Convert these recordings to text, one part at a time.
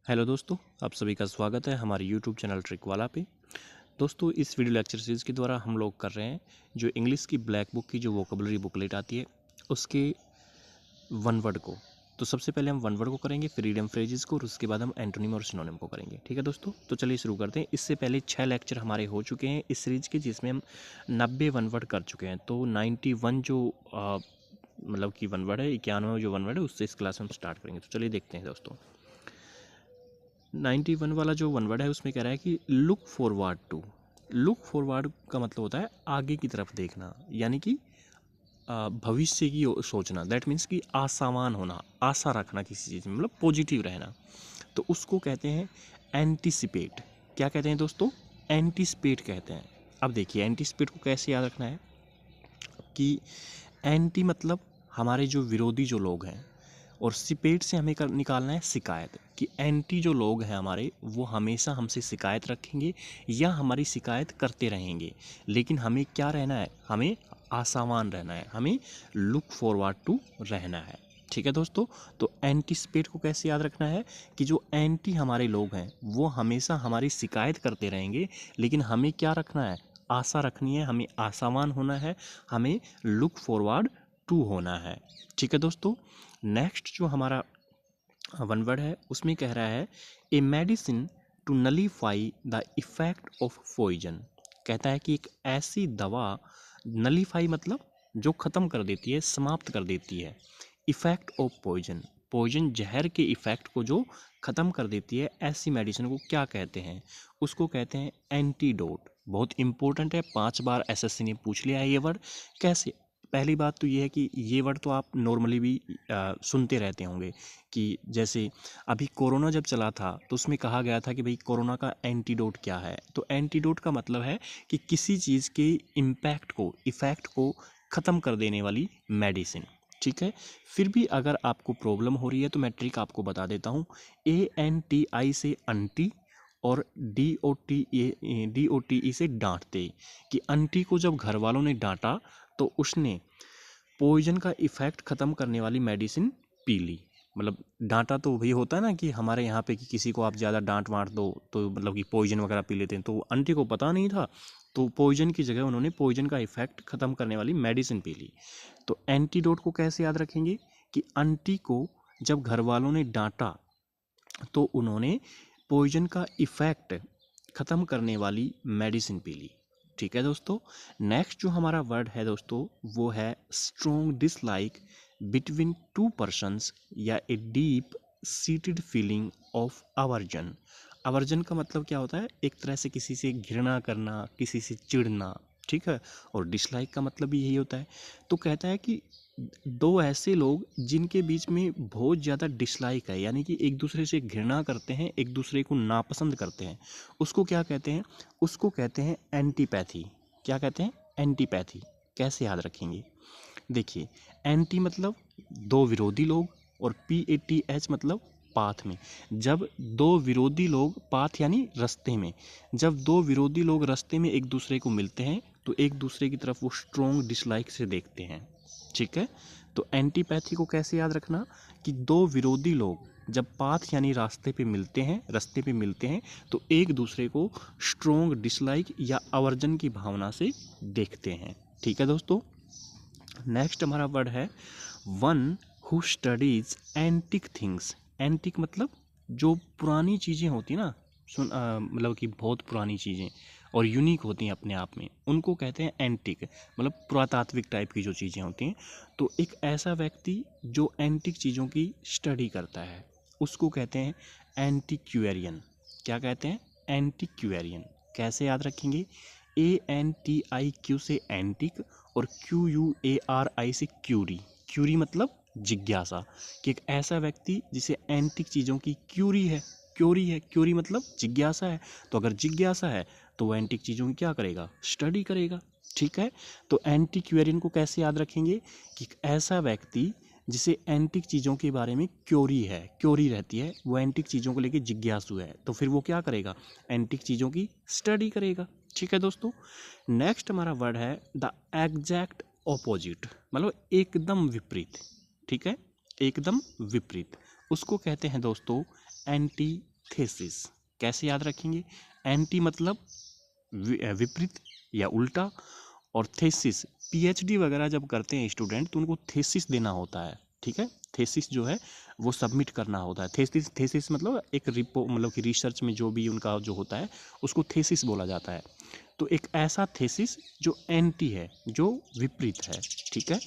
Hello दोस्तों, आप सभी का स्वागत है हमारे यूट्यूब चैनल ट्रिक वाला पे। दोस्तों, इस वीडियो लेक्चर सीरीज़ के द्वारा हम लोग कर रहे हैं जो इंग्लिश की ब्लैक बुक की जो वोकेबलरी बुकलेट आती है उसके वन वर्ड को। तो सबसे पहले हम वन वर्ड को करेंगे, फिर इडियम फ्रेजेस को, और उसके बाद हम एंटोनिम और सिनोनिम को करेंगे। ठीक है दोस्तों, तो चलिए शुरू करते हैं। इससे पहले 6 लेक्चर हमारे हो चुके हैं इस सीरीज़ के, जिसमें हम 90 वन वर्ड कर चुके हैं। तो 91 जो मतलब कि वन वर्ड है, 91 जो वन वर्ड है, उससे इस क्लास में हम स्टार्ट करेंगे। तो चलिए देखते हैं दोस्तों। 91 वाला जो वन वर्ड है उसमें कह रहा है कि look forward to. Look forward का मतलब होता है आगे की तरफ देखना, यानी कि भविष्य की सोचना। दैट मीन्स कि आशावान होना, आशा रखना किसी चीज़ में, मतलब पॉजिटिव रहना। तो उसको कहते हैं एंटिसिपेट। क्या कहते हैं दोस्तों? एंटिसिपेट कहते हैं। अब देखिए, एंटिसिपेट को कैसे याद रखना है कि एंटी मतलब हमारे जो विरोधी जो लोग हैं, और सिपेट से हमें निकालना है शिकायत, कि एंटी जो लोग हैं हमारे, वो हमेशा हमसे शिकायत रखेंगे या हमारी शिकायत करते रहेंगे। लेकिन हमें क्या रहना है? हमें आशावान रहना है, हमें लुक फॉरवर्ड टू रहना है। ठीक है दोस्तों, तो एंटीसिपेट को कैसे याद रखना है कि जो एंटी हमारे लोग हैं वो हमेशा हमारी शिकायत करते रहेंगे, लेकिन हमें क्या रखना है? आशा रखनी है, हमें आशावान होना है, हमें लुक फॉरवर्ड टू होना है। ठीक है दोस्तों, नेक्स्ट जो हमारा वन वर्ड है उसमें कह रहा है a medicine to nullify the effect of poison. कहता है कि एक ऐसी दवा, नलीफाई मतलब जो ख़त्म कर देती है, समाप्त कर देती है, इफेक्ट ऑफ पॉइजन, पॉइजन जहर के इफेक्ट को जो ख़त्म कर देती है, ऐसी मेडिसिन को क्या कहते हैं? उसको कहते हैं एंटीडोट। बहुत इंपॉर्टेंट है, 5 बार एसएससी ने पूछ लिया है ये वर्ड। कैसे? पहली बात तो ये है कि ये वर्ड तो आप नॉर्मली भी सुनते रहते होंगे, कि जैसे अभी कोरोना जब चला था तो उसमें कहा गया था कि भाई कोरोना का एंटीडोट क्या है। तो एंटीडोट का मतलब है कि किसी चीज़ के इम्पैक्ट को, इफ़ेक्ट को ख़त्म कर देने वाली मेडिसिन। ठीक है, फिर भी अगर आपको प्रॉब्लम हो रही है तो मैं ट्रिक आपको बता देता हूँ। ANTI से अंटी, और DOTE से डांटते, कि अंटी को जब घर वालों ने डांटा तो उसने पॉइजन का इफेक्ट ख़त्म करने वाली मेडिसिन पी ली। मतलब डांटा तो वही होता है ना, कि हमारे यहाँ पे कि किसी को आप ज़्यादा डांट वाँट दो तो मतलब कि पॉइजन वगैरह पी लेते हैं। तो आंटी को पता नहीं था, तो पॉइजन की जगह उन्होंने पॉइजन का इफेक्ट ख़त्म करने वाली मेडिसिन पी ली। तो एंटीडोट को कैसे याद रखेंगे कि आंटी को जब घर वालों ने डांटा तो उन्होंने पॉइजन का इफेक्ट ख़त्म करने वाली मेडिसिन पी ली। ठीक है दोस्तों, नेक्स्ट जो हमारा वर्ड है दोस्तों वो है strong dislike between two persons, या a deep seated feeling of aversion. Aversion का मतलब क्या होता है? एक तरह से किसी से घृणा करना, किसी से चिढ़ना। ठीक है, और डिसलाइक का मतलब भी यही होता है। तो कहता है कि दो ऐसे लोग जिनके बीच में बहुत ज़्यादा डिसलाइक है, यानी कि एक दूसरे से घृणा करते हैं, एक दूसरे को नापसंद करते हैं, उसको क्या कहते हैं? उसको कहते हैं एंटीपैथी। क्या कहते हैं? एंटीपैथी। कैसे याद रखेंगे? देखिए, एंटी मतलब दो विरोधी लोग, और PATH मतलब पाथ में। जब दो विरोधी लोग, पाथ यानी रास्ते में, जब दो विरोधी लोग रास्ते में एक दूसरे को मिलते हैं तो एक दूसरे की तरफ वो स्ट्रॉन्ग डिसलाइक से देखते हैं। ठीक है, तो एंटीपैथी को कैसे याद रखना कि दो विरोधी लोग जब पाथ यानी रास्ते पे मिलते हैं तो एक दूसरे को स्ट्रॉन्ग डिसलाइक या आवर्जन की भावना से देखते हैं। ठीक है दोस्तों, नेक्स्ट हमारा वर्ड है one who studies antique things. Antique मतलब जो पुरानी चीज़ें होती हैं ना, मतलब कि बहुत पुरानी चीज़ें और यूनिक होती हैं अपने आप में, उनको कहते हैं एंटिक, मतलब पुरातात्विक टाइप की जो चीज़ें होती हैं। तो एक ऐसा व्यक्ति जो एंटिक चीज़ों की स्टडी करता है उसको कहते हैं एंटिक्वेरियन। क्या कहते हैं? एंटिक्वेरियन। कैसे याद रखेंगे? ANTIQ से एंटिक, और QUARI से क्यूरी। क्यूरी मतलब जिज्ञासा, कि एक ऐसा व्यक्ति जिसे एंटिक चीज़ों की क्यूरी मतलब जिज्ञासा है। तो अगर जिज्ञासा है तो वो एंटिक चीज़ों की क्या करेगा? स्टडी करेगा। ठीक है, तो एंटिक्वेरियन को कैसे याद रखेंगे कि एक ऐसा व्यक्ति जिसे एंटिक चीज़ों के बारे में क्योरी रहती है, वो एंटिक चीज़ों को लेके जिज्ञासु है, तो फिर वो क्या करेगा? एंटिक चीज़ों की स्टडी करेगा। ठीक है दोस्तों, नेक्स्ट हमारा वर्ड है द एग्जैक्ट ऑपोजिट, मतलब एकदम विपरीत। ठीक है, एकदम विपरीत, उसको कहते हैं दोस्तों एंटीथेसिस। थेसिस। कैसे याद रखेंगे? एंटी मतलब विपरीत या उल्टा, और थेसिस पीएचडी वगैरह जब करते हैं स्टूडेंट तो उनको थेसिस देना होता है, ठीक है। थेसिस जो है वो सबमिट करना होता है। थेसिस मतलब एक रिपो मतलब कि रिसर्च में जो भी उनका जो होता है उसको थेसिस बोला जाता है। तो एक ऐसा थेसिस जो एंटी है, जो विपरीत है, ठीक है।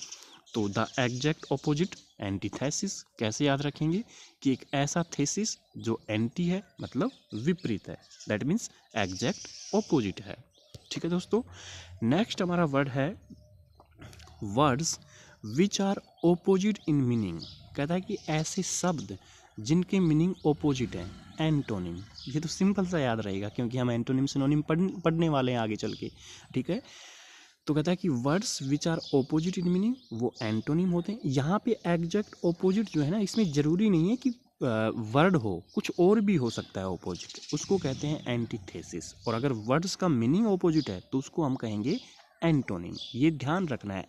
तो द एग्जैक्ट ऑपोजिट एंटीथेसिस। कैसे याद रखेंगे? कि एक ऐसा थेसिस जो एंटी है मतलब विपरीत है, दैट मीन्स एग्जैक्ट ऑपोजिट है, ठीक है दोस्तों। नेक्स्ट हमारा वर्ड है words which are opposite in meaning. कहता है कि ऐसे शब्द जिनके मीनिंग ओपोजिट हैं, एंटोनिम। ये तो सिंपल सा याद रहेगा क्योंकि हम एंटोनिम सिनोनिम पढ़ने वाले हैं आगे चल के, ठीक है। तो कहता है कि words which are opposite in meaning वो एंटोनिम होते हैं। यहाँ पे एग्जैक्ट ओपोजिट जो है ना, इसमें ज़रूरी नहीं है कि वर्ड हो, कुछ और भी हो सकता है ओपोजिट, उसको कहते हैं एंटीथेसिस। और अगर वर्ड्स का मीनिंग ओपोजिट है तो उसको हम कहेंगे एंटोनिम। ये ध्यान रखना है,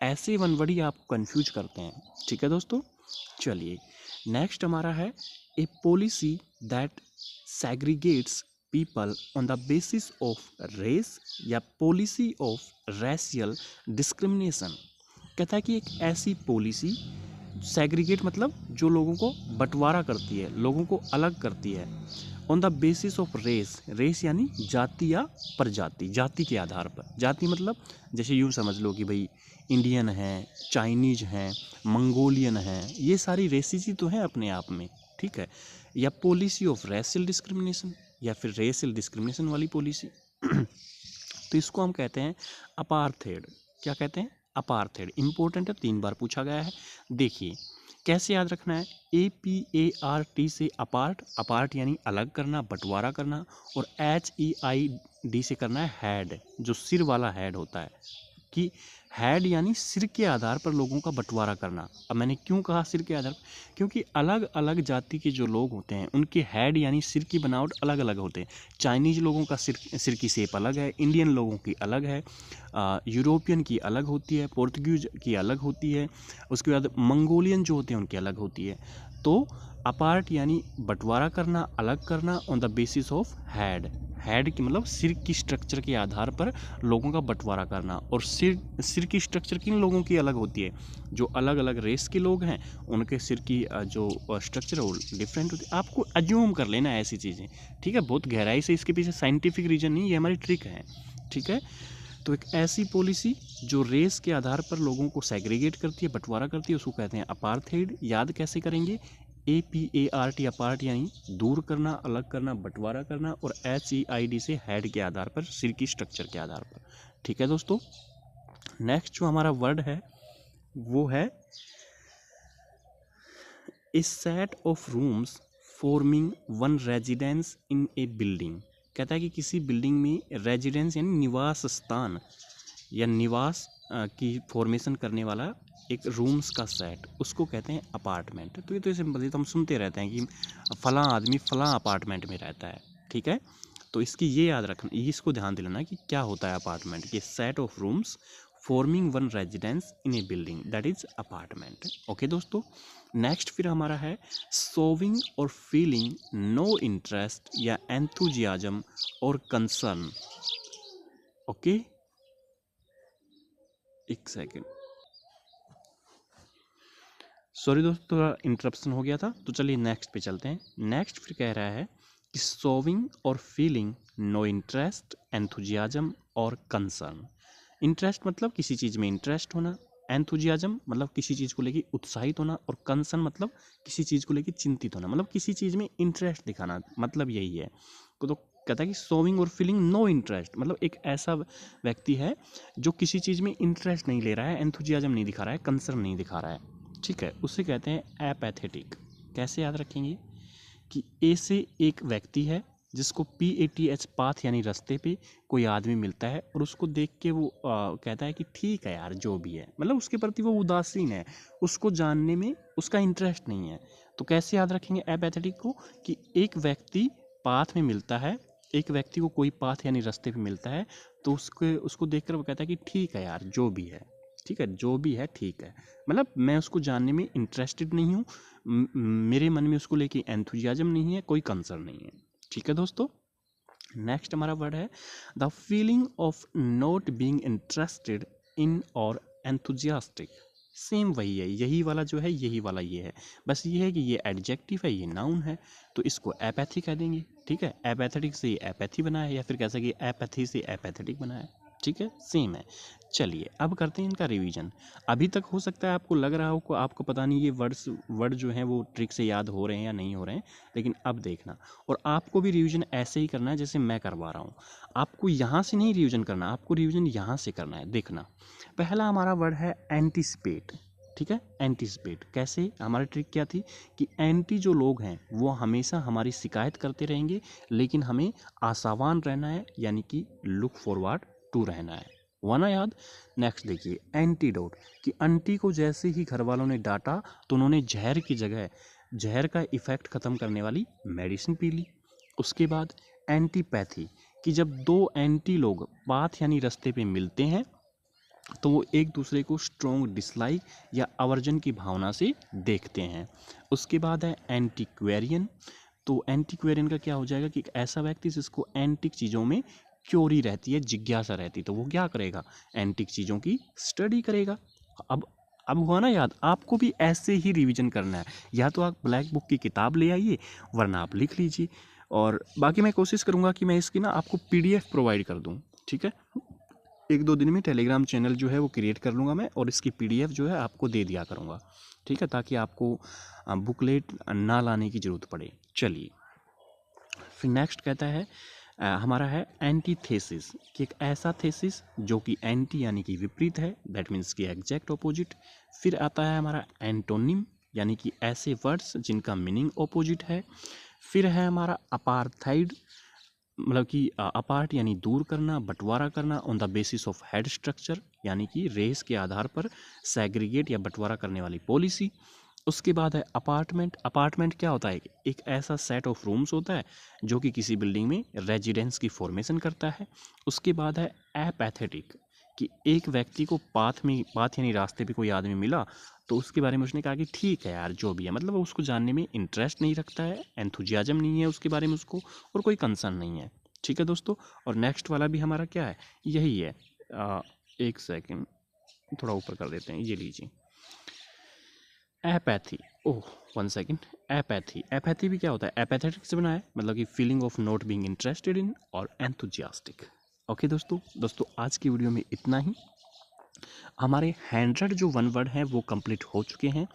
ऐसे वन वर्ड ही आपको कन्फ्यूज करते हैं, ठीक है दोस्तों। चलिए नेक्स्ट हमारा है a policy that segregates people on the basis of race या पॉलिसी ऑफ रेशियल डिस्क्रिमिनेशन। कहता है कि एक ऐसी पॉलिसी, सेग्रीगेट मतलब जो लोगों को बंटवारा करती है, लोगों को अलग करती है, on the basis of race. Race यानी जाति या प्रजाति, जाति के आधार पर। जाति मतलब जैसे यूँ समझ लो कि भाई इंडियन हैं, चाइनीज हैं, मंगोलियन हैं, ये सारी रेसिस ही तो हैं अपने आप में, ठीक है। या पॉलिसी ऑफ रेशियल डिस्क्रिमिनेशन, या फिर रेशियल डिस्क्रिमिनेशन वाली पॉलिसी। तो इसको हम कहते हैं अपार्थेड। क्या कहते हैं? अपार्थेड। इंपॉर्टेंट है, 3 बार पूछा गया है। देखिए कैसे याद रखना है? APART से अपार्ट, अपार्ट यानी अलग करना, बंटवारा करना, और HEID से करना है हैड, जो सिर वाला हैड होता है। कि हैड यानी सिर के आधार पर लोगों का बंटवारा करना। अब मैंने क्यों कहा सिर के आधार पर? क्योंकि अलग अलग जाति के जो लोग होते हैं उनके हैड यानी सिर की बनावट अलग अलग होते हैं। चाइनीज लोगों का सिर की शेप अलग है, इंडियन लोगों की अलग है, यूरोपियन की अलग होती है, पोर्तुगीज की अलग होती है, उसके बाद मंगोलियन जो होते हैं उनकी अलग होती है। तो अपार्ट यानी बंटवारा करना, अलग करना, on the basis of had. Had की मतलब सिर की स्ट्रक्चर के आधार पर लोगों का बंटवारा करना। और सिर की स्ट्रक्चर किन लोगों की अलग होती है? जो अलग अलग रेस के लोग हैं उनके सिर की जो स्ट्रक्चर है वो डिफरेंट होती है। आपको अज्यूम कर लेना है ऐसी चीज़ें, ठीक है। बहुत गहराई से इसके पीछे साइंटिफिक रीजन नहीं, ये हमारी ट्रिक है, ठीक है। तो एक ऐसी पॉलिसी जो रेस के आधार पर लोगों को सेग्रीगेट करती है, बंटवारा करती है, उसको कहते हैं अपार्थेड। याद कैसे करेंगे? APART अपार्ट यानी दूर करना, अलग करना, बंटवारा करना, और HEID से हेड के आधार पर, सिर की स्ट्रक्चर के आधार पर, ठीक है दोस्तों। नेक्स्ट जो हमारा वर्ड है वो है a set of rooms forming one residence in a building. कहता है कि किसी बिल्डिंग में रेजिडेंस यानी निवास स्थान या निवास की फॉर्मेशन करने वाला एक रूम्स का सेट, उसको कहते हैं अपार्टमेंट। तो ये तो सिंपल है, तो हम सुनते रहते हैं कि फलां आदमी फलां अपार्टमेंट में रहता है, ठीक है। तो इसकी ये याद रखना, इसको ध्यान दिलाना कि क्या होता है अपार्टमेंट, कि set of rooms forming one residence in a building, that is apartment. Okay दोस्तों। नेक्स्ट फिर हमारा है शोविंग और फीलिंग नो इंटरेस्ट या एंथुजियाज्म और कंसर्न। ओके, एक सेकेंड, सॉरी दोस्तों थोड़ा इंटरप्शन हो गया था। तो चलिए नेक्स्ट पे चलते हैं। नेक्स्ट फिर कह रहा है कि शोविंग और फीलिंग नो इंटरेस्ट, एंथुजियाज्म और कंसर्न। इंटरेस्ट मतलब किसी चीज़ में इंटरेस्ट होना, एंथुजियाज्म मतलब किसी चीज़ को लेकर उत्साहित होना, और कंसर्न मतलब किसी चीज़ को लेकर चिंतित होना, मतलब किसी चीज़ में इंटरेस्ट दिखाना, मतलब यही है। तो कहता है कि शोविंग और फीलिंग नो इंटरेस्ट मतलब एक ऐसा व्यक्ति है जो किसी चीज़ में इंटरेस्ट नहीं ले रहा है, एंथुजियाज्म नहीं दिखा रहा है, कंसर्न नहीं दिखा रहा है, ठीक है। उसे कहते हैं एपैथेटिक। कैसे याद रखेंगे? कि ए से एक व्यक्ति है जिसको PATH पाथ यानी रास्ते पे कोई आदमी मिलता है और उसको देख के वो कहता है कि ठीक है यार जो भी है, मतलब उसके प्रति वो उदासीन है, उसको जानने में उसका इंटरेस्ट नहीं है। तो कैसे याद रखेंगे एपैथेटिक को? कि एक व्यक्ति पाथ में मिलता है, एक व्यक्ति को कोई पाथ यानी रास्ते पे मिलता है, तो उसको देखकर वो कहता है कि ठीक है यार जो भी है, ठीक है, जो भी है ठीक है, मतलब मैं उसको जानने में इंटरेस्टेड नहीं हूँ, मेरे मन में उसको लेके एंथुजियाज्म नहीं है, कोई कंसर्न नहीं है। ठीक है दोस्तों, नेक्स्ट हमारा वर्ड है the feeling of not being interested in और एंथुजियास्टिक। सेम वही है, यही वाला जो है यही वाला ये है, बस ये है कि ये एडजेक्टिव है, ये नाउन है, तो इसको एपैथी कह देंगे। ठीक है, एपैथेटिक से एपैथी बना है, या फिर कह सके एपैथी से एपैथेटिक बना है। ठीक है, सेम है। चलिए अब करते हैं इनका रिवीजन। अभी तक हो सकता है आपको लग रहा हो को आपको पता नहीं ये वर्ड जो हैं वो ट्रिक से याद हो रहे हैं या नहीं हो रहे हैं, लेकिन अब देखना, और आपको भी रिवीजन ऐसे ही करना है जैसे मैं करवा रहा हूँ। आपको यहाँ से नहीं रिवीजन करना, आपको रिवीजन यहाँ से करना है। देखना, पहला हमारा वर्ड है एंटीसिपेट। ठीक है, एंटीसिपेट कैसे, हमारी ट्रिक क्या थी कि एंटी जो लोग हैं वो हमेशा हमारी शिकायत करते रहेंगे, लेकिन हमें आशावान रहना है, यानी कि लुक फॉरवर्ड टू रहना है। हुआ ना याद। नेक्स्ट देखिए एंटीडोट, कि आंटी को जैसे ही घर वालों ने डांटा तो उन्होंने जहर की जगह जहर का इफेक्ट ख़त्म करने वाली मेडिसिन पी ली। उसके बाद एंटीपैथी, कि जब दो एंटी लोग पाथ यानी रास्ते पे मिलते हैं तो वो एक दूसरे को स्ट्रॉन्ग डिसलाइक या अवर्जन की भावना से देखते हैं। उसके बाद है एंटीक्वेरियन, तो एंटीक्वेरियन का क्या हो जाएगा कि एक ऐसा व्यक्ति जिसको एंटिक चीज़ों में क्योरी रहती है, जिज्ञासा रहती है, तो वो क्या करेगा, एंटिक चीज़ों की स्टडी करेगा। अब हुआ ना याद। आपको भी ऐसे ही रिवीजन करना है, या तो आप ब्लैक बुक की किताब ले आइए, वरना आप लिख लीजिए, और बाकी मैं कोशिश करूँगा कि मैं इसकी ना आपको पीडीएफ प्रोवाइड कर दूँ। ठीक है, एक दो दिन में टेलीग्राम चैनल जो है वो क्रिएट कर लूँगा मैं, और इसकी पीडीएफ जो है आपको दे दिया करूँगा। ठीक है, ताकि आपको बुकलेट ना लाने की ज़रूरत पड़े। चलिए फिर नेक्स्ट कहता है हमारा है एंटीथेसिस, कि एक ऐसा थेसिस जो कि एंटी यानी कि विपरीत है, दैट मीन्स कि एग्जैक्ट ऑपोजिट। फिर आता है हमारा एंटोनिम, यानी कि ऐसे वर्ड्स जिनका मीनिंग ऑपोजिट है। फिर है हमारा अपार्थाइड, मतलब कि अपार्ट यानी दूर करना, बंटवारा करना on the basis of head structure, यानी कि रेस के आधार पर सेग्रीगेट या बंटवारा करने वाली पॉलिसी। उसके बाद है अपार्टमेंट। अपार्टमेंट क्या होता है, एक ऐसा सेट ऑफ रूम्स होता है जो कि किसी बिल्डिंग में रेजिडेंस की फॉर्मेशन करता है। उसके बाद है एपैथेटिक, कि एक व्यक्ति को पाथ यानी रास्ते पे कोई आदमी मिला तो उसके बारे में उसने कहा कि ठीक है यार जो भी है, मतलब वो उसको जानने में इंटरेस्ट नहीं रखता है, एंथुजियाज्म नहीं है उसके बारे में उसको, और कोई कंसर्न नहीं है। ठीक है दोस्तों, और नेक्स्ट वाला भी हमारा क्या है, यही है। एक सेकेंड, थोड़ा ऊपर कर देते हैं, ये लीजिए एपैथी। ओह वन सेकेंड, एपैथी। एपैथी भी क्या होता है, एपैथेटिक से बना है, मतलब कि feeling of not being interested in और एंथुजियास्टिक। ओके दोस्तों आज की वीडियो में इतना ही। हमारे 100 जो वन वर्ड हैं वो कंप्लीट हो चुके हैं।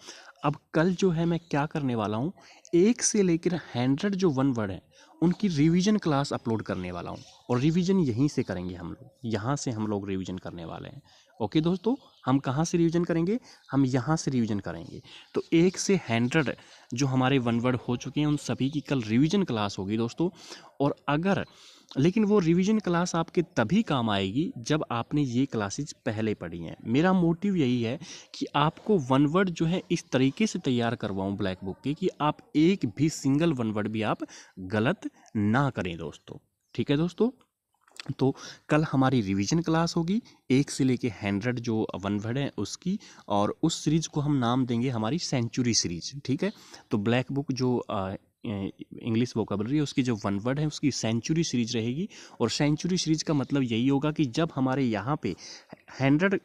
अब कल जो है मैं क्या करने वाला हूँ, 1 से लेकर 100 जो वन वर्ड हैं उनकी रिवीजन क्लास अपलोड करने वाला हूँ, और रिवीजन यहीं से करेंगे हम लोग, यहाँ से हम लोग रिवीजन करने वाले हैं। ओके दोस्तों, हम कहाँ से रिवीजन करेंगे, हम यहाँ से रिवीजन करेंगे। तो 1 से 100 जो हमारे वन वर्ड हो चुके हैं उन सभी की कल रिवीजन क्लास होगी दोस्तों। और अगर लेकिन वो रिवीजन क्लास आपके तभी काम आएगी जब आपने ये क्लासेज पहले पढ़ी हैं। मेरा मोटिव यही है कि आपको वन वर्ड जो है इस तरीके से तैयार करवाऊँ ब्लैक बुक के, कि आप एक भी सिंगल वन वर्ड भी आप गलत ना करें दोस्तों। ठीक है दोस्तों, तो कल हमारी रिवीजन क्लास होगी 1 से लेके 100 जो वन वर्ड है उसकी, और उस सीरीज को हम नाम देंगे हमारी सेंचुरी सीरीज। ठीक है, तो ब्लैक बुक जो इंग्लिश वोकेबलरी है उसकी जो वन वर्ड है उसकी सेंचुरी सीरीज रहेगी। और सेंचुरी सीरीज का मतलब यही होगा कि जब हमारे यहाँ पे 100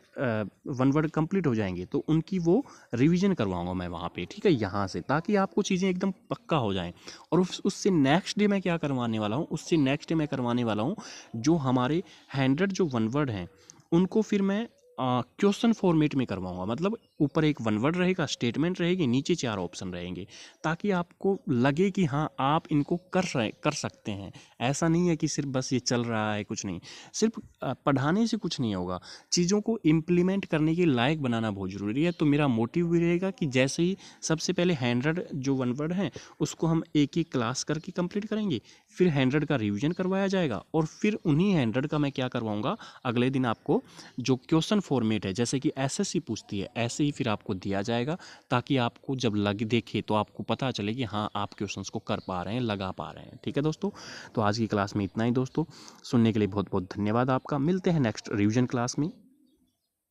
वन वर्ड कंप्लीट हो जाएंगे तो उनकी वो रिवीजन करवाऊंगा मैं वहाँ पे। ठीक है, यहाँ से, ताकि आपको चीज़ें एकदम पक्का हो जाएं। और उससे नेक्स्ट डे मैं क्या करवाने वाला हूँ, उससे नेक्स्ट डे मैं करवाने वाला हूँ जो हमारे 100 जो वन वर्ड हैं उनको फिर मैं क्वेश्चन फॉर्मेट में करवाऊंगा। मतलब ऊपर एक वन वर्ड रहेगा, स्टेटमेंट रहेगी, नीचे 4 ऑप्शन रहेंगे, ताकि आपको लगे कि हाँ आप इनको कर सकते हैं। ऐसा नहीं है कि सिर्फ बस ये चल रहा है, कुछ नहीं। सिर्फ पढ़ाने से कुछ नहीं होगा, चीज़ों को इम्प्लीमेंट करने के लायक बनाना बहुत ज़रूरी है। तो मेरा मोटिव भी रहेगा कि जैसे ही सबसे पहले 100 जो वन वर्ड हैं उसको हम एक एक क्लास करके कंप्लीट करेंगे, फिर 100 का रिवीजन करवाया जाएगा, और फिर उन्हीं 100 का मैं क्या करवाऊँगा, अगले दिन आपको जो क्वेश्चन फॉर्मेट है जैसे कि एसएससी पूछती है ऐसे ही फिर आपको दिया जाएगा, ताकि आपको जब लग देखे तो आपको पता चले कि हाँ आप क्वेश्चंस को कर पा रहे हैं, लगा पा रहे हैं। ठीक है दोस्तों, तो आज की क्लास में इतना ही दोस्तों। सुनने के लिए बहुत बहुत धन्यवाद आपका। मिलते हैं नेक्स्ट रिवीजन क्लास में।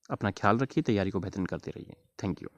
अपना ख्याल रखिए, तैयारी को बेहतरीन करते रहिए। Thank you.